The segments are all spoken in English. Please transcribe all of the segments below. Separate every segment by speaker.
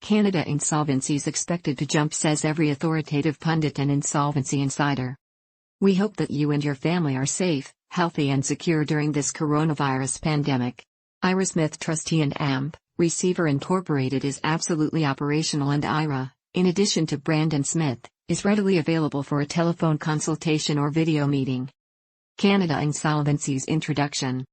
Speaker 1: Canada insolvencies expected to jump, says every authoritative pundit and insolvency insider. We hope that you and your family are safe, healthy and secure during this coronavirus pandemic. Ira Smith, Trustee and AMP, Receiver Incorporated is absolutely operational, and Ira, in addition to Brandon Smith, is readily available for a telephone consultation or video meeting. Canada Insolvencies Introduction.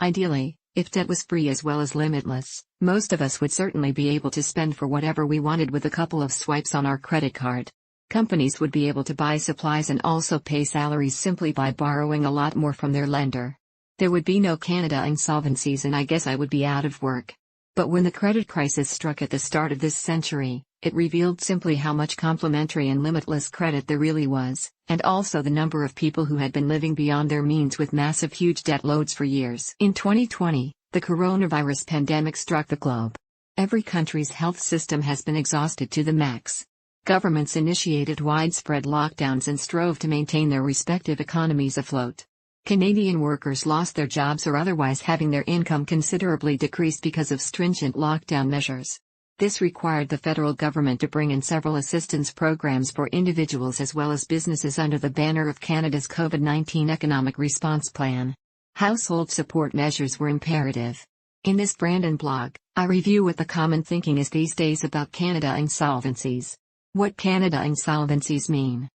Speaker 1: Ideally, if debt was free as well as limitless, most of us would certainly be able to spend for whatever we wanted with a couple of swipes on our credit card. Companies would be able to buy supplies and also pay salaries simply by borrowing a lot more from their lender. There would be no Canada insolvencies, and I guess I would be out of work. But when the credit crisis struck at the start of this century, it revealed simply how much complimentary and limitless credit there really was, and also the number of people who had been living beyond their means with massive huge debt loads for years. In 2020, the coronavirus pandemic struck the globe. Every country's health system has been exhausted to the max. Governments initiated widespread lockdowns and strove to maintain their respective economies afloat. Canadian workers lost their jobs or otherwise having their income considerably decreased because of stringent lockdown measures. This required the federal government to bring in several assistance programs for individuals as well as businesses under the banner of Canada's COVID-19 Economic Response Plan. Household support measures were imperative. In this Brandon blog, I review what the common thinking is these days about Canada insolvencies. What Canada insolvencies mean.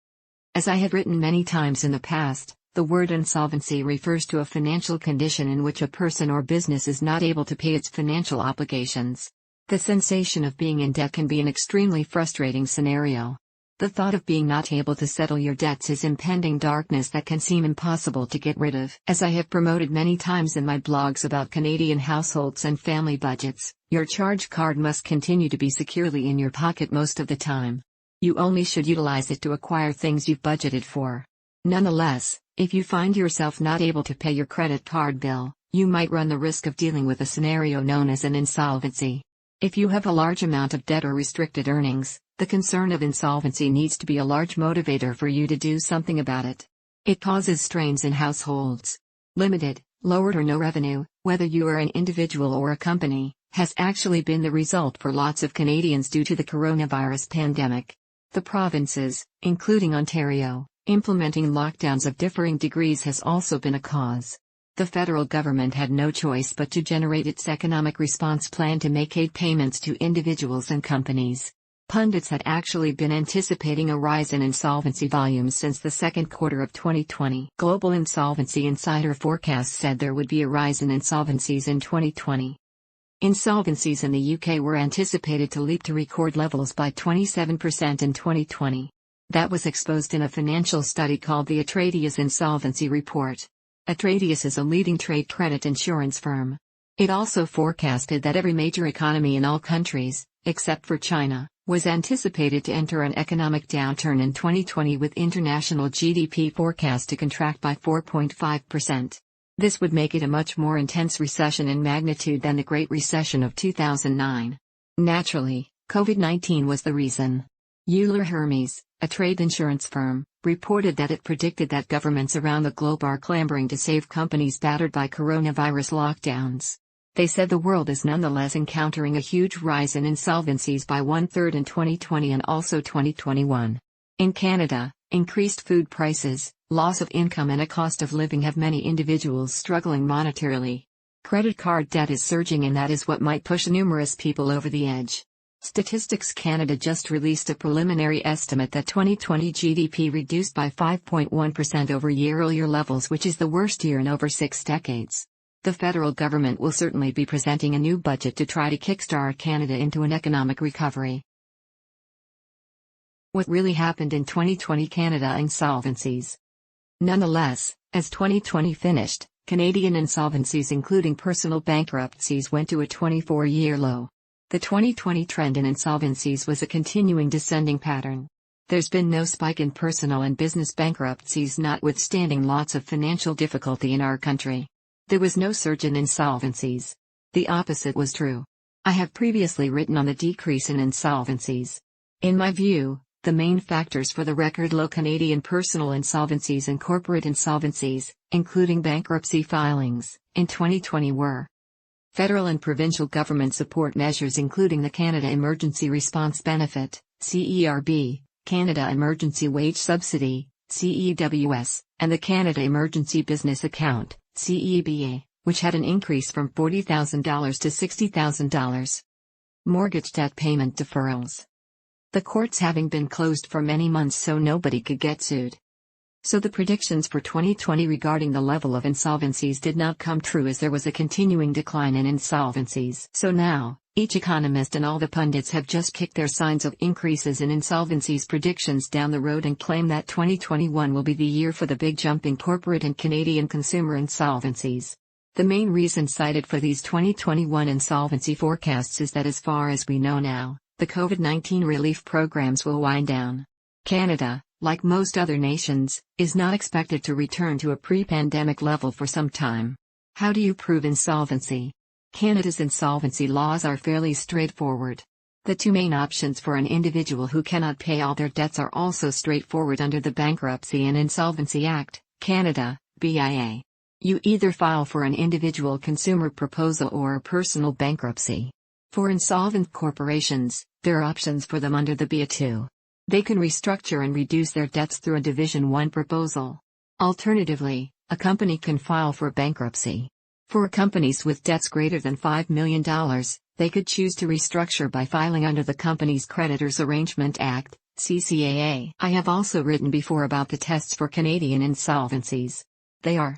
Speaker 1: As I have written many times in the past, the word insolvency refers to a financial condition in which a person or business is not able to pay its financial obligations. The sensation of being in debt can be an extremely frustrating scenario. The thought of being not able to settle your debts is impending darkness that can seem impossible to get rid of. As I have promoted many times in my blogs about Canadian households and family budgets, your charge card must continue to be securely in your pocket most of the time. You only should utilize it to acquire things you've budgeted for. Nonetheless, if you find yourself not able to pay your credit card bill, you might run the risk of dealing with a scenario known as an insolvency. If you have a large amount of debt or restricted earnings, the concern of insolvency needs to be a large motivator for you to do something about it. It causes strains in households. Limited, lowered or no revenue, whether you are an individual or a company, has actually been the result for lots of Canadians due to the coronavirus pandemic. The provinces, including Ontario, implementing lockdowns of differing degrees has also been a cause. The federal government had no choice but to generate its economic response plan to make aid payments to individuals and companies. Pundits had actually been anticipating a rise in insolvency volumes since the second quarter of 2020. Global Insolvency Insider forecasts said there would be a rise in insolvencies in 2020. Insolvencies in the UK were anticipated to leap to record levels by 27% in 2020. That was exposed in a financial study called the Atradius Insolvency Report. Atradius is a leading trade credit insurance firm. It also forecasted that every major economy in all countries, except for China, was anticipated to enter an economic downturn in 2020 with international GDP forecast to contract by 4.5%. This would make it a much more intense recession in magnitude than the Great Recession of 2009. Naturally, COVID-19 was the reason. Euler Hermes, a trade insurance firm, reported that it predicted that governments around the globe are clamoring to save companies battered by coronavirus lockdowns. They said the world is nonetheless encountering a huge rise in insolvencies by 1/3 in 2020 and also 2021. In Canada, increased food prices, loss of income and a cost of living have many individuals struggling monetarily. Credit card debt is surging, and that is what might push numerous people over the edge. Statistics Canada just released a preliminary estimate that 2020 GDP reduced by 5.1% over year-earlier levels, which is the worst year in over 6 decades. The federal government will certainly be presenting a new budget to try to kickstart Canada into an economic recovery. What really happened in 2020 Canada insolvencies? Nonetheless, as 2020 finished, Canadian insolvencies including personal bankruptcies went to a 24-year low. The 2020 trend in insolvencies was a continuing descending pattern. There's been no spike in personal and business bankruptcies notwithstanding lots of financial difficulty in our country. There was no surge in insolvencies. The opposite was true. I have previously written on the decrease in insolvencies. In my view, the main factors for the record low Canadian personal insolvencies and corporate insolvencies, including bankruptcy filings, in 2020 were Federal and provincial government support measures including the Canada Emergency Response Benefit, CERB, Canada Emergency Wage Subsidy, CEWS, and the Canada Emergency Business Account, CEBA, which had an increase from $40,000 to $60,000. Mortgage debt payment deferrals. The courts having been closed for many months so nobody could get sued. So the predictions for 2020 regarding the level of insolvencies did not come true as there was a continuing decline in insolvencies. So now, each economist and all the pundits have just kicked their signs of increases in insolvencies predictions down the road and claim that 2021 will be the year for the big jump in corporate and Canadian consumer insolvencies. The main reason cited for these 2021 insolvency forecasts is that as far as we know now, the COVID-19 relief programs will wind down. Canada, like most other nations, is not expected to return to a pre-pandemic level for some time. How do you prove insolvency? Canada's insolvency laws are fairly straightforward. The two main options for an individual who cannot pay all their debts are also straightforward under the Bankruptcy and Insolvency Act, Canada, BIA. You either file for an individual consumer proposal or a personal bankruptcy. For insolvent corporations, there are options for them under the BIA too. They can restructure and reduce their debts through a Division 1 proposal. Alternatively, a company can file for bankruptcy. For companies with debts greater than $5 million, they could choose to restructure by filing under the Companies Creditors Arrangement Act, CCAA. I have also written before about the tests for Canadian insolvencies. They are: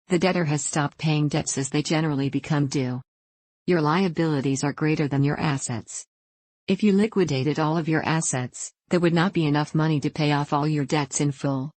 Speaker 1: the debtor has stopped paying debts as they generally become due. Your liabilities are greater than your assets. If you liquidated all of your assets, there would not be enough money to pay off all your debts in full.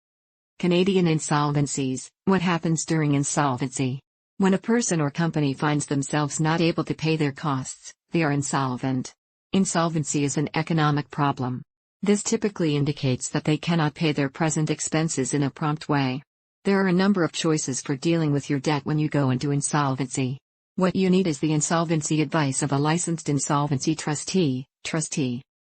Speaker 1: Canadian insolvencies. What happens during insolvency? When a person or company finds themselves not able to pay their costs, they are insolvent. Insolvency is an economic problem. This typically indicates that they cannot pay their present expenses in a prompt way. There are a number of choices for dealing with your debt when you go into insolvency. What you need is the insolvency advice of a licensed insolvency trustee.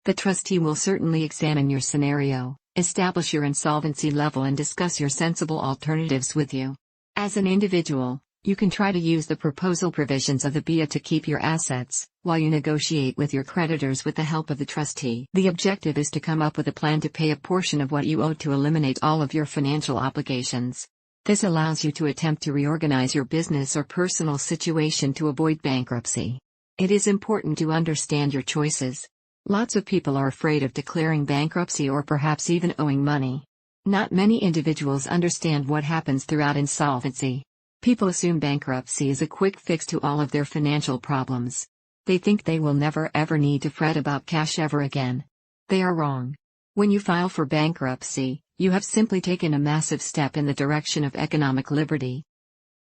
Speaker 1: The trustee will certainly examine your scenario, establish your insolvency level and discuss your sensible alternatives with you. As an individual, you can try to use the proposal provisions of the BIA to keep your assets, while you negotiate with your creditors with the help of the trustee. The objective is to come up with a plan to pay a portion of what you owe to eliminate all of your financial obligations. This allows you to attempt to reorganize your business or personal situation to avoid bankruptcy. It is important to understand your choices. Lots of people are afraid of declaring bankruptcy or perhaps even owing money. Not many individuals understand what happens throughout insolvency. People assume bankruptcy is a quick fix to all of their financial problems. They think they will never ever need to fret about cash ever again. They are wrong. When you file for bankruptcy, you have simply taken a massive step in the direction of economic liberty.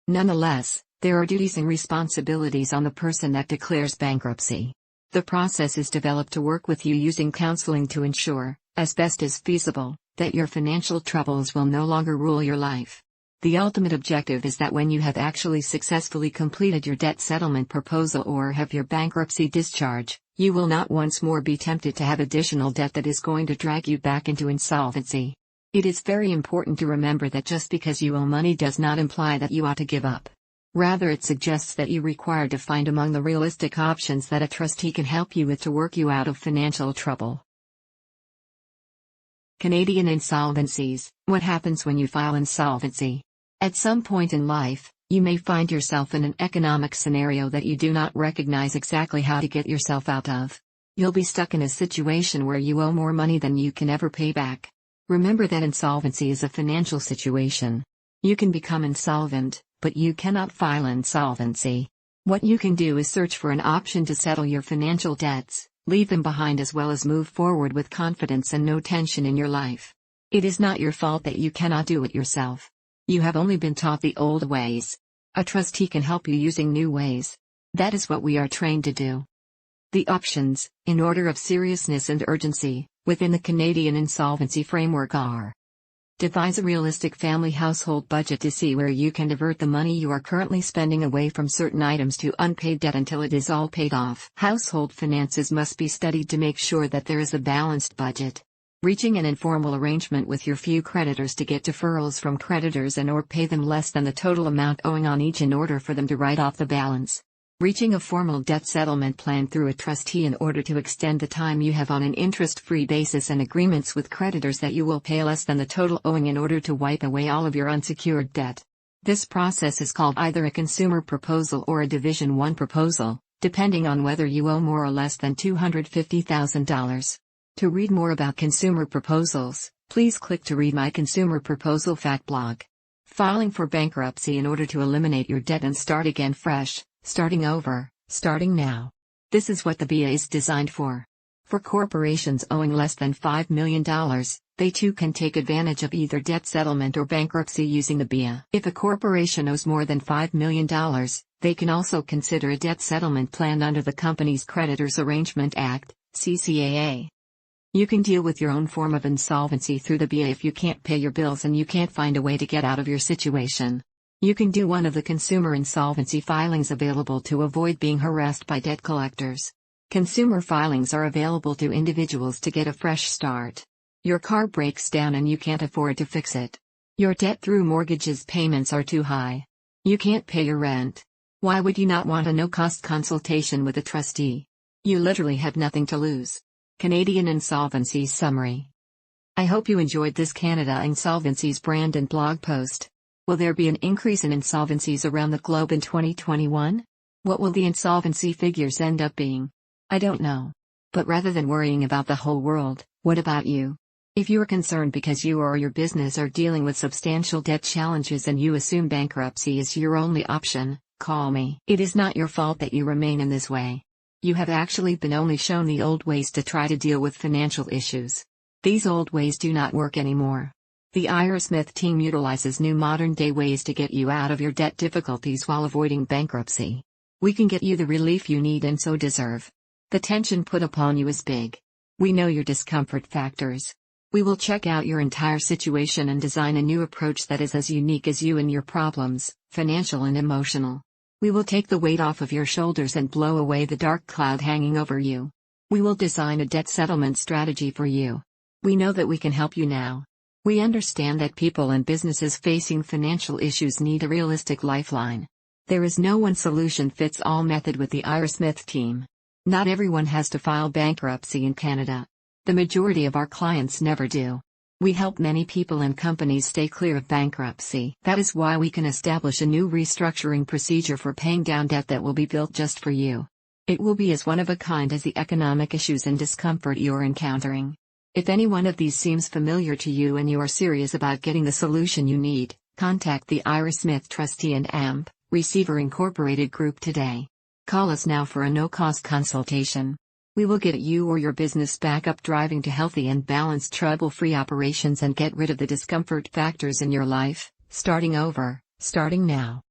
Speaker 1: Nonetheless, there are duties and responsibilities on the person that declares bankruptcy. The process is developed to work with you using counseling to ensure, as best as feasible, that your financial troubles will no longer rule your life. The ultimate objective is that when you have actually successfully completed your debt settlement proposal or have your bankruptcy discharge, you will not once more be tempted to have additional debt that is going to drag you back into insolvency. It is very important to remember that just because you owe money does not imply that you ought to give up. Rather, it suggests that you require to find among the realistic options that a trustee can help you with to work you out of financial trouble. Canadian insolvencies. What happens when you file insolvency? At some point in life, you may find yourself in an economic scenario that you do not recognize exactly how to get yourself out of. You'll be stuck in a situation where you owe more money than you can ever pay back. Remember that insolvency is a financial situation. You can become insolvent, but you cannot file insolvency. What you can do is search for an option to settle your financial debts, leave them behind as well as move forward with confidence and no tension in your life. It is not your fault that you cannot do it yourself. You have only been taught the old ways. A trustee can help you using new ways. That is what we are trained to do. The options, in order of seriousness and urgency, within the Canadian insolvency framework are: devise a realistic family household budget to see where you can divert the money you are currently spending away from certain items to unpaid debt until it is all paid off. Household finances must be studied to make sure that there is a balanced budget. Reaching an informal arrangement with your few creditors to get deferrals from creditors and or pay them less than the total amount owing on each in order for them to write off the balance. Reaching a formal debt settlement plan through a trustee in order to extend the time you have on an interest-free basis and agreements with creditors that you will pay less than the total owing in order to wipe away all of your unsecured debt. This process is called either a consumer proposal or a Division 1 proposal, depending on whether you owe more or less than $250,000. To read more about consumer proposals, please click to read my Consumer Proposal Fact blog. Filing for bankruptcy in order to eliminate your debt and start again fresh, starting over, starting now. This is what the BIA is designed for. For corporations owing less than $5 million, they too can take advantage of either debt settlement or bankruptcy using the BIA. If a corporation owes more than $5 million, they can also consider a debt settlement plan under the Companies Creditors Arrangement Act, CCAA. You can deal with your own form of insolvency through the BIA if you can't pay your bills and you can't find a way to get out of your situation. You can do one of the consumer insolvency filings available to avoid being harassed by debt collectors. Consumer filings are available to individuals to get a fresh start. Your car breaks down and you can't afford to fix it. Your debt through mortgages payments are too high. You can't pay your rent. Why would you not want a no-cost consultation with a trustee? You literally have nothing to lose. Canadian Insolvencies Summary. I hope you enjoyed this Canada Insolvencies brand and blog post. Will there be an increase in insolvencies around the globe in 2021? What will the insolvency figures end up being? I don't know. But rather than worrying about the whole world, what about you? If you are concerned because you or your business are dealing with substantial debt challenges and you assume bankruptcy is your only option, call me. It is not your fault that you remain in this way. You have actually been only shown the old ways to try to deal with financial issues. These old ways do not work anymore. The Smith team utilizes new modern-day ways to get you out of your debt difficulties while avoiding bankruptcy. We can get you the relief you need and so deserve. The tension put upon you is big. We know your discomfort factors. We will check out your entire situation and design a new approach that is as unique as you and your problems, financial and emotional. We will take the weight off of your shoulders and blow away the dark cloud hanging over you. We will design a debt settlement strategy for you. We know that we can help you now. We understand that people and businesses facing financial issues need a realistic lifeline. There is no one solution fits all method with the Smith team. Not everyone has to file bankruptcy in Canada. The majority of our clients never do. We help many people and companies stay clear of bankruptcy. That is why we can establish a new restructuring procedure for paying down debt that will be built just for you. It will be as one of a kind as the economic issues and discomfort you're encountering. If any one of these seems familiar to you and you are serious about getting the solution you need, contact the Smith Trustee and AMP, Receiver Incorporated Group today. Call us now for a no-cost consultation. We will get you or your business back up driving to healthy and balanced trouble-free operations and get rid of the discomfort factors in your life, starting over, starting now.